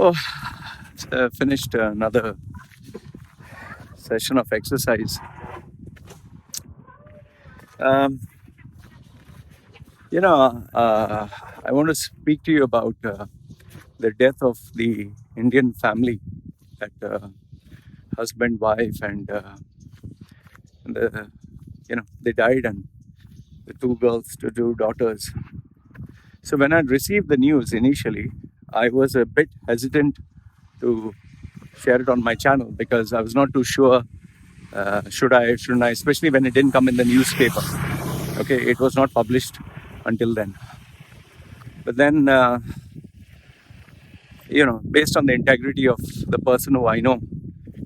Oh, finished another session of exercise. Um, I want to speak to you about the death of the Indian family, that husband, wife, and they died, and the two girls, the two daughters. So when I received the news initially, I was a bit hesitant to share it on my channel because I was not too sure. Should I, shouldn't I, especially when it didn't come in the newspaper. Okay, it was not published until then. But then, based on the integrity of the person who I know,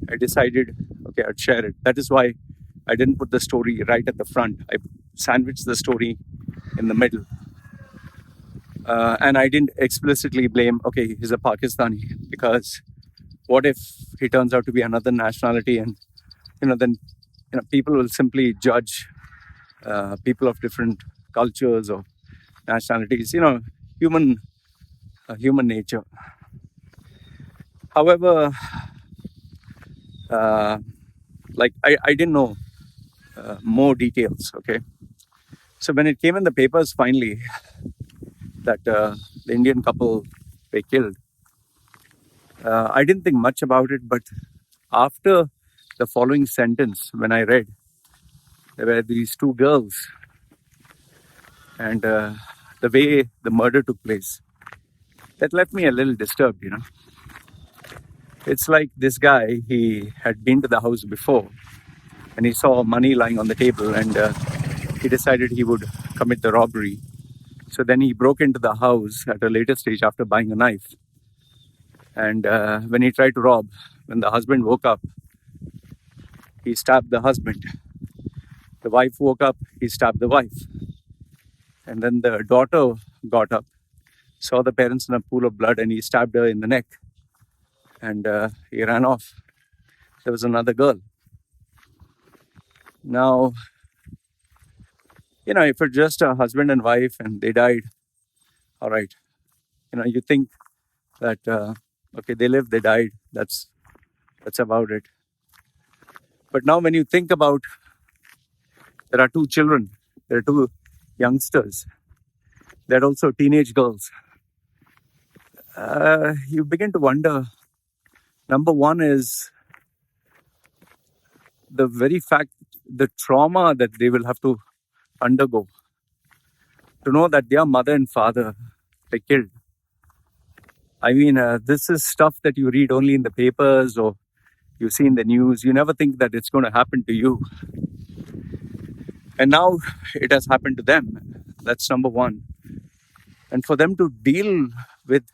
I decided, okay, I'd share it. That is why I didn't put the story right at the front. I sandwiched the story in the middle. And I didn't explicitly blame, okay, he's a Pakistani, because what if he turns out to be another nationality, and then people will simply judge people of different cultures or nationalities. Human human nature. However, I didn't know more details. Okay, so when it came in the papers finally that the Indian couple were killed, I didn't think much about it. But after the following sentence, when I read, there were these two girls, and the way the murder took place, that left me a little disturbed. It's like this guy, he had been to the house before, and he saw money lying on the table, and he decided he would commit the robbery. So then he broke into the house at a later stage after buying a knife. And when he tried to rob, when the husband woke up, he stabbed the husband. The wife woke up, he stabbed the wife. And then the daughter got up, saw the parents in a pool of blood, and he stabbed her in the neck. And he ran off. There was another girl. Now, if it's just a husband and wife and they died, all right. You think that, okay, they lived, they died. That's about it. But now when you think about, there are two children, there are two youngsters, there are also teenage girls. You begin to wonder, number one is the very fact, the trauma that they will have to undergo to know that their mother and father were killed. I mean, this is stuff that you read only in the papers or you see in the news. You never think that it's going to happen to you. And now it has happened to them. That's number one. And for them to deal with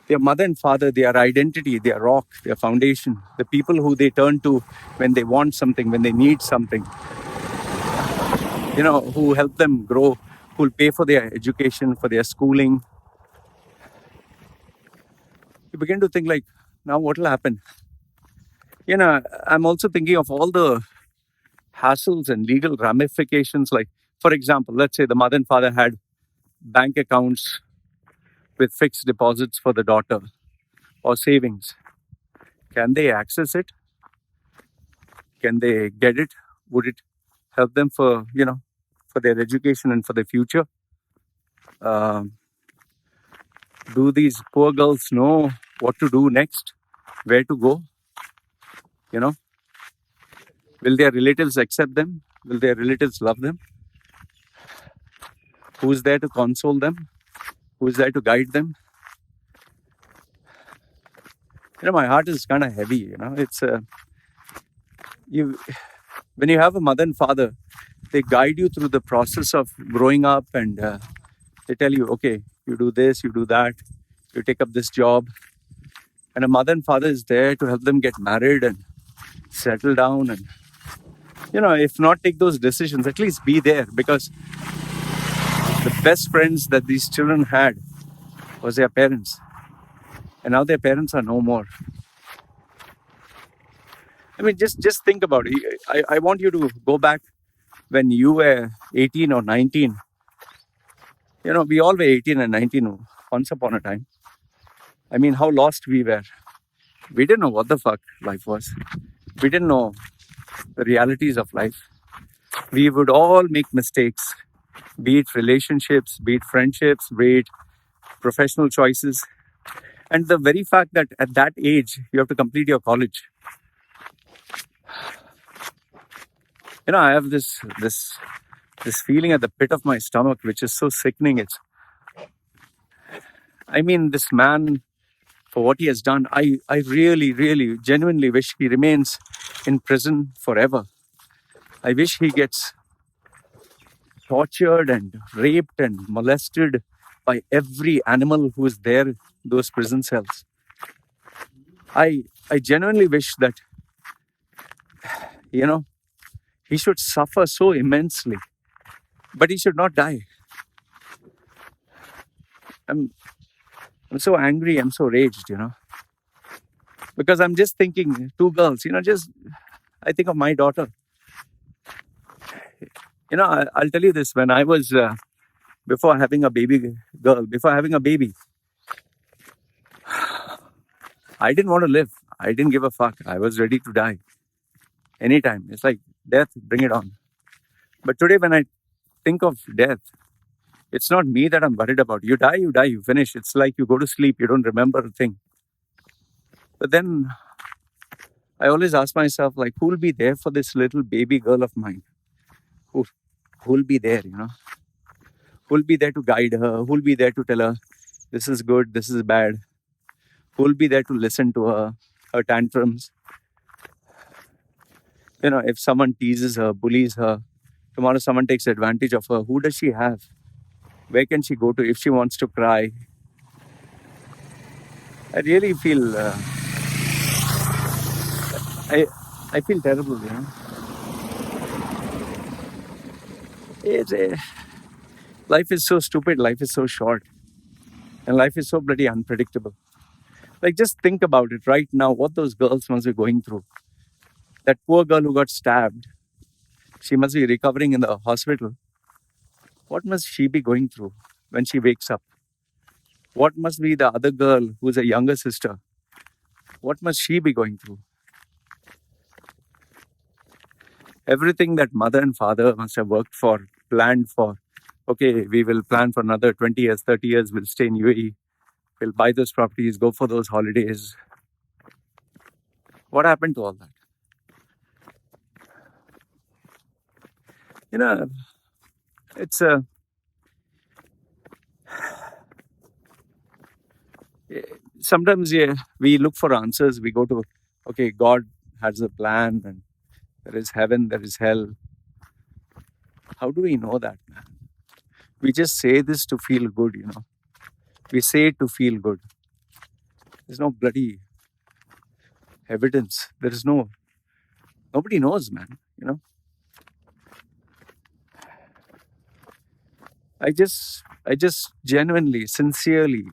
their mother and father, their identity, their rock, their foundation, the people who they turn to when they want something, when they need something, who help them grow, who will pay for their education, for their schooling. You begin to think like, now what will happen? I'm also thinking of all the hassles and legal ramifications. Like, for example, let's say the mother and father had bank accounts with fixed deposits for the daughter or savings. Can they access it? Can they get it? Would it help them for their education and for their future? Do these poor girls know what to do next? Where to go? Will their relatives accept them? Will their relatives love them? Who's there to console them? Who's there to guide them? My heart is kind of heavy. It's when you have a mother and father, they guide you through the process of growing up, and they tell you, okay, you do this, you do that, you take up this job. And a mother and father is there to help them get married and settle down, and if not take those decisions, at least be there, because the best friends that these children had was their parents, and now their parents are no more. I mean, just think about it. I want you to go back when you were 18 or 19. We all were 18 and 19 once upon a time. I mean, how lost we were. We didn't know what the fuck life was. We didn't know the realities of life. We would all make mistakes, be it relationships, be it friendships, be it professional choices. And the very fact that at that age, you have to complete your college. I have this feeling at the pit of my stomach, which is so sickening. This man, for what he has done, I really, really, genuinely wish he remains in prison forever. I wish he gets tortured and raped and molested by every animal who is there, those prison cells. I genuinely wish that, he should suffer so immensely, but he should not die. I'm so angry, I'm so raged, because I'm just thinking, two girls, I think of my daughter. I'll tell you this, when I was, before having a baby, I didn't want to live. I didn't give a fuck. I was ready to die anytime. It's like, death, bring it on. But today when I think of death, it's not me that I'm worried about. You die, you finish. It's like you go to sleep, you don't remember a thing. But then I always ask myself, like, who'll be there for this little baby girl of mine? Who'll be there, Who'll be there to guide her? Who'll be there to tell her, this is good, this is bad? Who'll be there to listen to her tantrums? If someone teases her, bullies her, tomorrow someone takes advantage of her, who does she have? Where can she go to if she wants to cry? I really feel, I feel terrible, Life is so stupid, life is so short, and life is so bloody unpredictable. Like, just think about it right now, what those girls must be going through. That poor girl who got stabbed, she must be recovering in the hospital. What must she be going through when she wakes up? What must be the other girl who's a younger sister? What must she be going through? Everything that mother and father must have worked for, planned for. Okay, we will plan for another 20 years, 30 years, we'll stay in UAE. We'll buy those properties, go for those holidays. What happened to all that? It's sometimes we look for answers. We go to, okay, God has a plan and there is heaven, there is hell. How do we know that, man? We just say this to feel good, We say it to feel good. There's no bloody evidence. Nobody knows, man, I just genuinely, sincerely,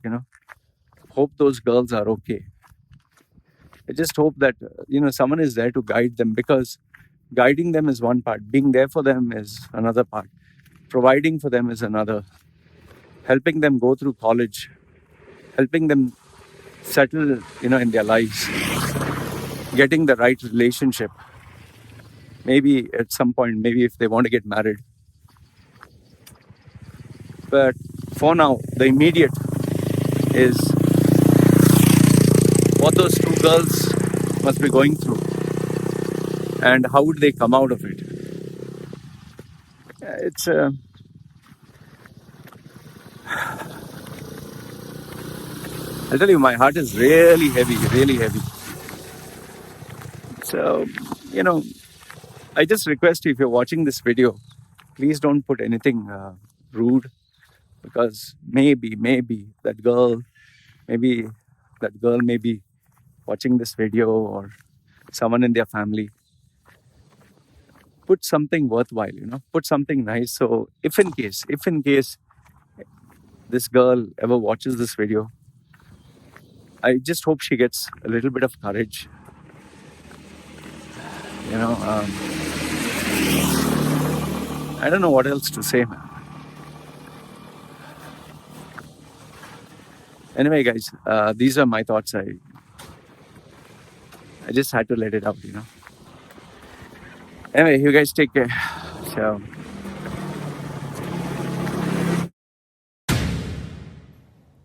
hope those girls are okay. I just hope that, someone is there to guide them, because guiding them is one part. Being there for them is another part. Providing for them is another. Helping them go through college. Helping them settle, in their lives. Getting the right relationship. Maybe at some point, maybe if they want to get married. But for now, the immediate is what those two girls must be going through and how would they come out of it. It's I'll tell you, my heart is really heavy, really heavy. So, I just request you, if you're watching this video, please don't put anything rude, because maybe that girl may be watching this video, or someone in their family. Put something worthwhile, put something nice. So if in case this girl ever watches this video, I just hope she gets a little bit of courage. I don't know what else to say, man. Anyway, guys, these are my thoughts. I just had to let it out, Anyway, you guys take care. So.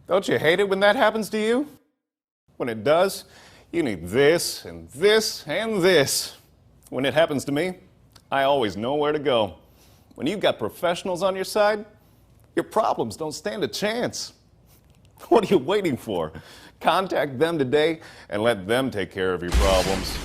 Don't you hate it when that happens to you? When it does, you need this and this and this. When it happens to me, I always know where to go. When you've got professionals on your side, your problems don't stand a chance. What are you waiting for? Contact them today and let them take care of your problems.